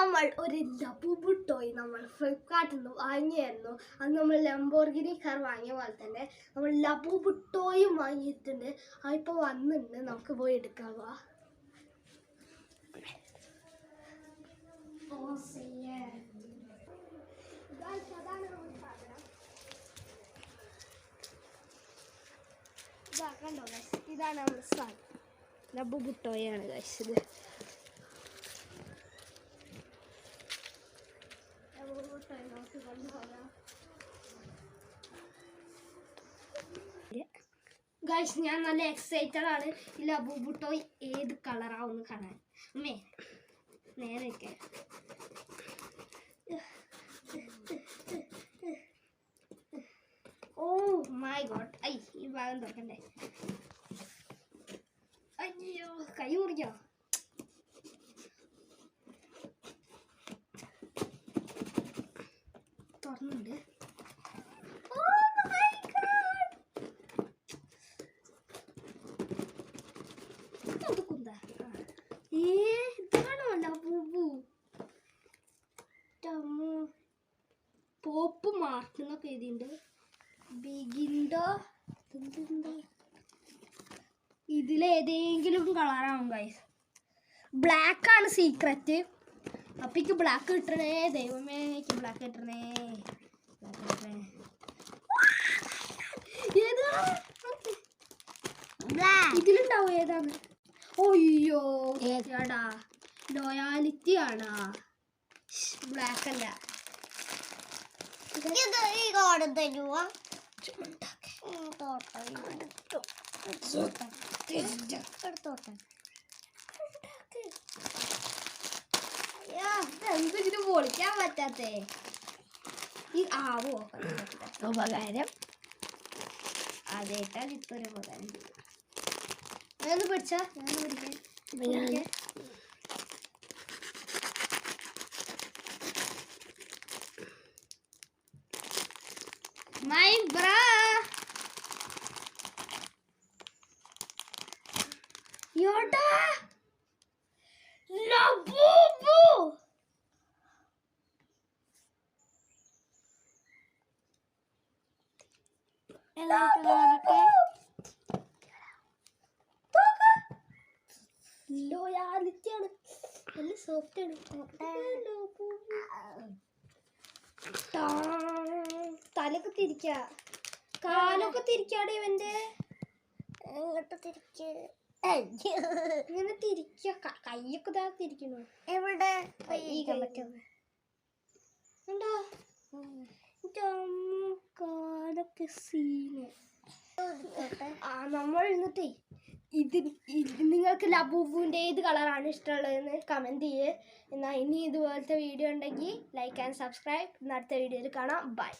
നമ്മൾ ഒരു Labubu toy നമ്മൾ ഫ്ലിപ്കാർട്ടിൽ നിന്ന് വാങ്ങിയായിരുന്നു. അത് നമ്മൾ ലംബോർഗിനി കാർ വാങ്ങിയ പോലെ തന്നെ നമ്മൾ ലബൂബു ടോയും വാങ്ങിയിട്ടുണ്ട്. അതിപ്പോൾ വന്നിട്ടുണ്ട്, നമുക്ക് പോയി എടുക്കാം. വാ. കണ്ടോ ഗൈസ്, ഇതാണ് നമ്മുടെ സാധനം. ലബൂബു ടോയാണ് ഗൈസ് ഇത്. ഗൈസ് ഞാൻ നല്ല എക്സൈറ്റഡ് ആണ് ഈ ലബൂബു ടോയ് ഏത് കളറാവുമെന്ന് കാണാൻ. നേരെ ഓ മൈ ഗോഡ്. ഈ ഭാഗം തുറക്കണ്ടേ? അയ്യോ, കൈ മുറിക്കോ? തുറന്നുണ്ട്. ഇതാണോ ലബൂബു? പോപ്പ് മാർക്ക് എന്നൊക്കെ എഴുതിയിട്ടുണ്ട്. ബിഗിൻഡോ ഇതിലേതെങ്കിലും കളറാവും ഗൈസ്. ബ്ലാക്ക് ആണ് സീക്രറ്റ്. അപ്പിക്ക് ബ്ലാക്ക് കിട്ടണേ, ദൈവമേ എനിക്ക് ബ്ലാക്ക് കിട്ടണേ. ഇതിലുണ്ടാവും ഏതാണ്? ഒയ്യോ ഏതാടാ, ലോയാലിറ്റി ആണാ? ബ്ലാക്ക് അല്ല. എന്തിനു പൊളിക്കാൻ പറ്റാത്തേ? ഈ ആവോ ഉപകാരം അതേട്ടാ ഇപ്പൊരു ഉപകാരം. ഞാനൊന്ന് പിടിച്ചാ, ഞാനൊന്ന് പിടിക്കാൻ. My bra. Yoda. Labubu. Loyalty ആണ്, നല്ല സോഫ്റ്റ് ആണ്. തലൊക്കെ തിരിക്ക, കാലൊക്കെ തിരിക്കാടെ ഇവന്റെ. ഇങ്ങോട്ട് തിരിക്ക്, ഇങ്ങനെ തിരിക്ക. കൈയൊക്കെ ഇതാ തിരിക്കുന്നു. എവിടെ കൈക്കാൻ പറ്റും? കാലൊക്കെ സീന്. നമ്മൾ എന്നിട്ടേ നിങ്ങൾക്ക് ലബൂബുവിൻ്റെ ഏത് കളറാണ് ഇഷ്ടമുള്ളതെന്ന് കമൻറ്റ് ചെയ്യേ. എന്നാൽ ഇനി ഇതുപോലത്തെ വീഡിയോ ഉണ്ടെങ്കിൽ ലൈക്ക് ആൻഡ് സബ്സ്ക്രൈബ്. അടുത്ത വീഡിയോയിൽ കാണാം. ബൈ.